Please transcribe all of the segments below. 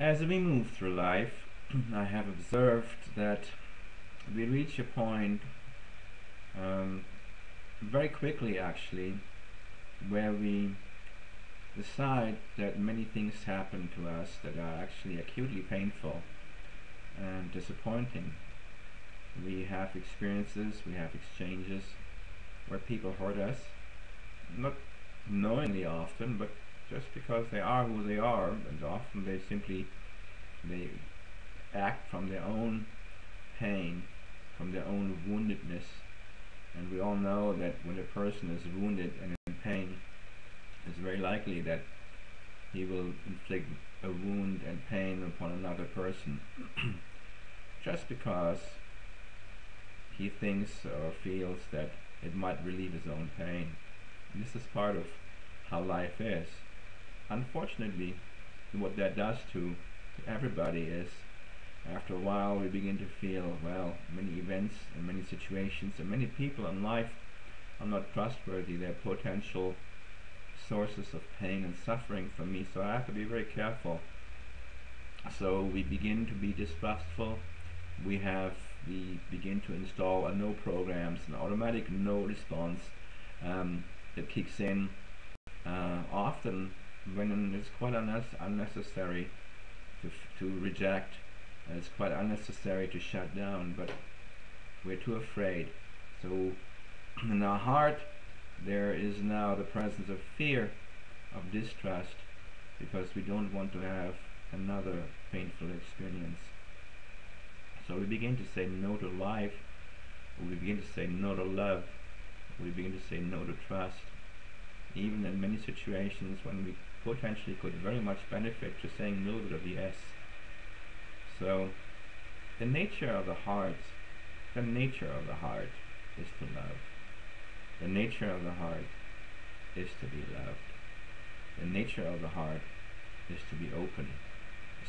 As we move through life, I have observed that we reach a point um, very quickly actually where we decide that many things happen to us that are actually acutely painful and disappointing. We have experiences, we have exchanges where people hurt us, not knowingly often, but just because they are who they are, and often they act from their own pain, from their own woundedness. And we all know that when a person is wounded and in pain, it's very likely that he will inflict a wound and pain upon another person just because he thinks or feels that it might relieve his own pain. And this is part of how life is. Unfortunately, what that does to everybody is, after a while we begin to feel, well, many events and many situations and many people in life are not trustworthy. They're potential sources of pain and suffering for me, so I have to be very careful. So we begin to be distrustful. We begin to install a no programs, an automatic no response that kicks in often when it's quite unnecessary to reject, and it's quite unnecessary to shut down, but we're too afraid. So in our heart there is now the presence of fear, of distrust, because we don't want to have another painful experience. So we begin to say no to life, we begin to say no to love, we begin to say no to trust, even in many situations when we potentially could very much benefit to saying a little bit of yes. So the nature of the heart is to love. The nature of the heart is to be loved. The nature of the heart is to be open.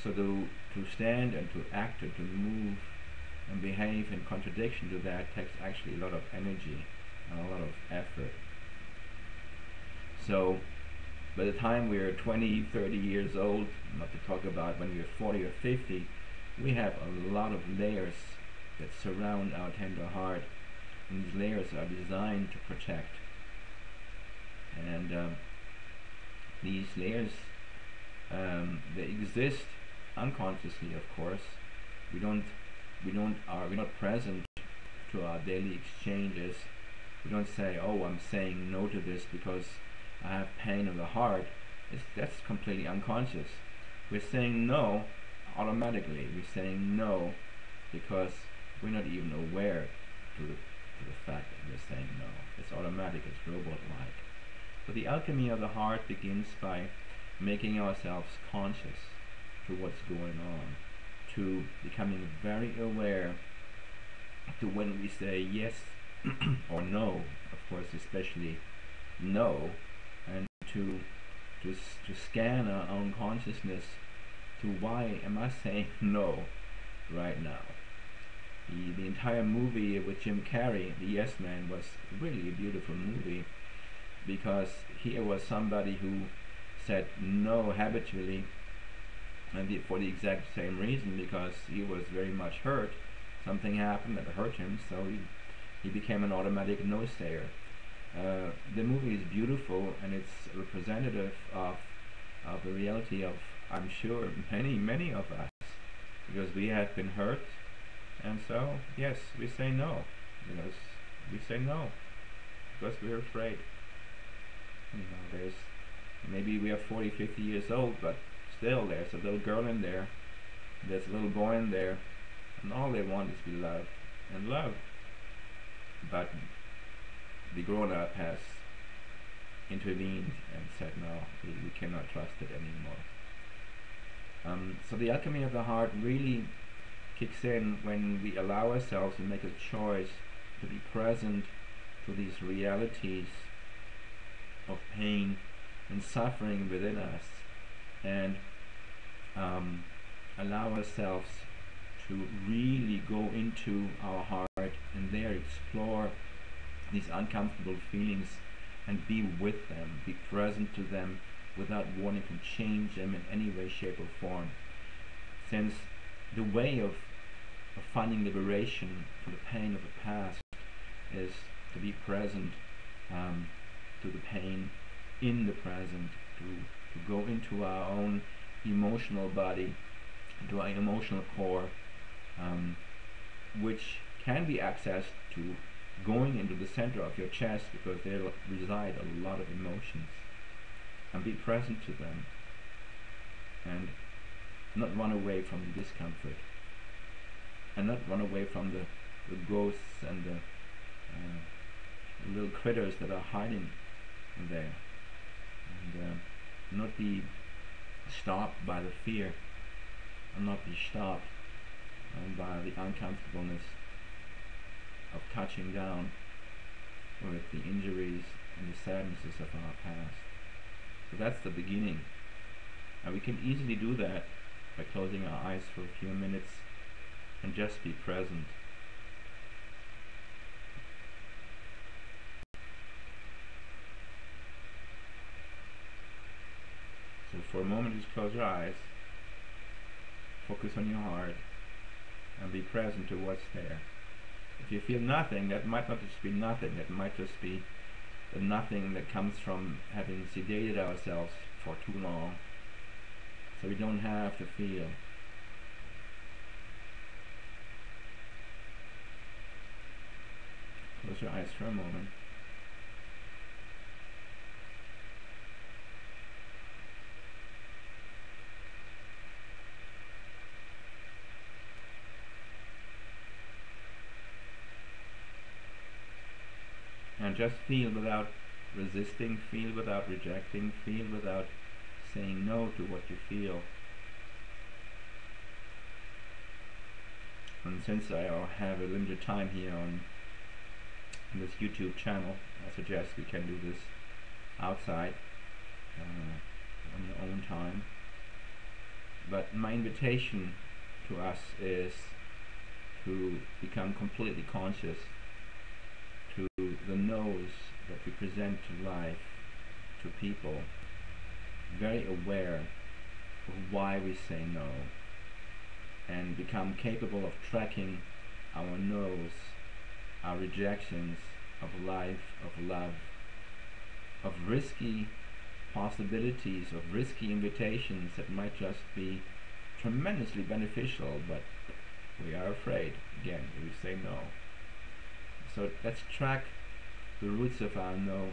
So to stand and to act and to move and behave in contradiction to that takes actually a lot of energy and a lot of effort. So by the time we're 20, 30 years old, not to talk about when we're 40 or 50, we have a lot of layers that surround our tender heart, and these layers are designed to protect. And these layers, they exist unconsciously, of course. We're not present to our daily exchanges. We don't say, oh, I'm saying no to this because I have pain in the heart. That's completely unconscious. We're saying no automatically. We're saying no because we're not even aware to the fact that we're saying no. It's automatic, it's robot-like. So the alchemy of the heart begins by making ourselves conscious to what's going on, to becoming very aware to when we say yes or no, of course especially no, and to scan our own consciousness to why am I saying no right now. The entire movie with Jim Carrey, The Yes Man, was really a beautiful movie because here was somebody who said no habitually, and for the exact same reason, because he was very much hurt. Something happened that hurt him, so he became an automatic no-sayer. The movie is beautiful, and it's representative of the reality of, I'm sure, many of us, because we have been hurt, and so yes, we say no, because we say no because we're afraid. There's maybe we are 40, 50 years old, but still there's a little girl in there, there's a little boy in there, and all they want is to be loved and loved. But the grown-up has intervened and said no, we cannot trust it anymore. So the alchemy of the heart really kicks in when we allow ourselves to make a choice to be present to these realities of pain and suffering within us, and allow ourselves to really go into our heart and there explore these uncomfortable feelings and be with them, be present to them without wanting to change them in any way, shape or form. since the way of finding liberation from the pain of the past is to be present to the pain in the present, to go into our own emotional body, into our emotional core, which can be accessed to going into the center of your chest, because there reside a lot of emotions, and be present to them and not run away from the discomfort, and not run away from the ghosts and the little critters that are hiding there, and not be stopped by the fear, and not be stopped by the uncomfortableness of touching down with the injuries and the sadnesses of our past. So that's the beginning, and we can easily do that by closing our eyes for a few minutes and just be present. So for a moment, just close your eyes, focus on your heart, and be present to what's there. If you feel nothing, that might not just be nothing, that might just be the nothing that comes from having sedated ourselves for too long, so we don't have to feel. Close your eyes for a moment. And just feel without resisting, feel without rejecting, feel without saying no to what you feel. And since I have a limited time here on this YouTube channel, I suggest we can do this outside on your own time. But my invitation to us is to become completely conscious to the no's that we present to life, to people, very aware of why we say no, and become capable of tracking our no's, our rejections of life, of love, of risky possibilities, of risky invitations that might just be tremendously beneficial, but we are afraid. Again, we say no. So let's track the roots of our no,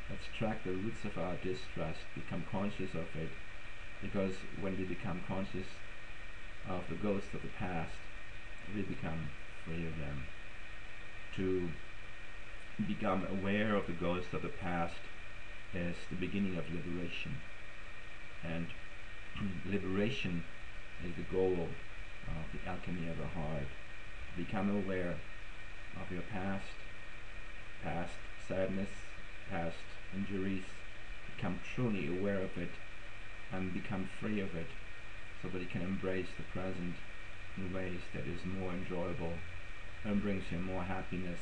let's track the roots of our distrust, become conscious of it, because when we become conscious of the ghosts of the past, we become free of them. To become aware of the ghosts of the past is the beginning of liberation, and liberation is the goal of the alchemy of the heart. Become aware of your past sadness, past injuries, become truly aware of it and become free of it, so that you can embrace the present in ways that is more enjoyable and brings you more happiness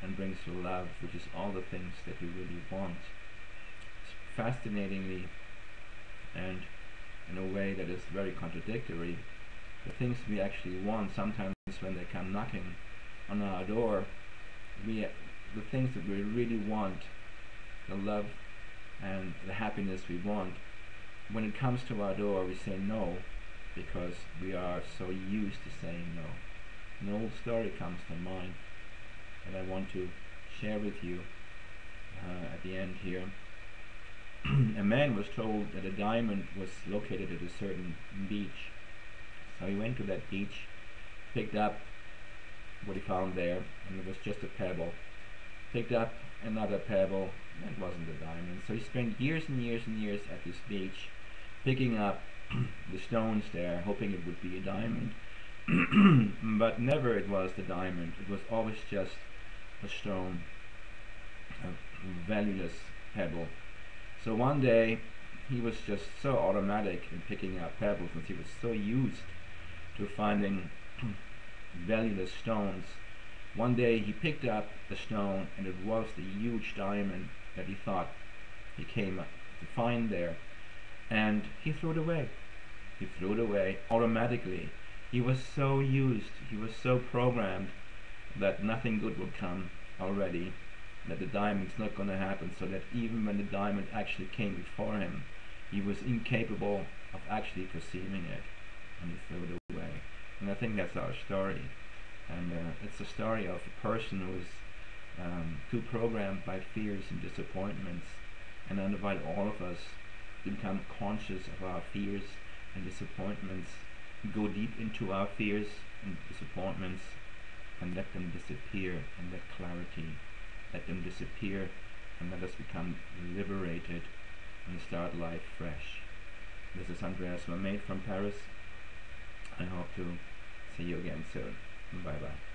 and brings you love, which is all the things that you really want. Fascinatingly, and in a way that is very contradictory, the things we actually want, sometimes when they come knocking on our door, the things that we really want, the love and the happiness we want, when it comes to our door, we say no, because we are so used to saying no. An old story comes to mind that I want to share with you at the end here. A man was told that a diamond was located at a certain beach. So he went to that beach, picked up what he found there, and it was just a pebble. Picked up another pebble, and it wasn't a diamond. So he spent years and years and years at this beach, picking up the stones there, hoping it would be a diamond. But never it was the diamond. It was always just a stone, a valueless pebble. So one day he was just so automatic in picking up pebbles, and he was so used to finding valueless stones. One day he picked up a stone, and it was the huge diamond that he thought he came to find there, and he threw it away. He threw it away automatically. He was so used, he was so programmed that nothing good would come already, that the diamond's not going to happen, so that even when the diamond actually came before him, he was incapable of actually perceiving it, and he threw it away. And I think that's our story. And it's a story of a person who is too programmed by fears and disappointments, and I invite all of us to become conscious of our fears and disappointments, go deep into our fears and disappointments, and let them disappear, and let clarity, let them disappear, and let us become liberated and start life fresh. This is Andreas Mamet from Paris. I hope to see you again soon. Bye bye.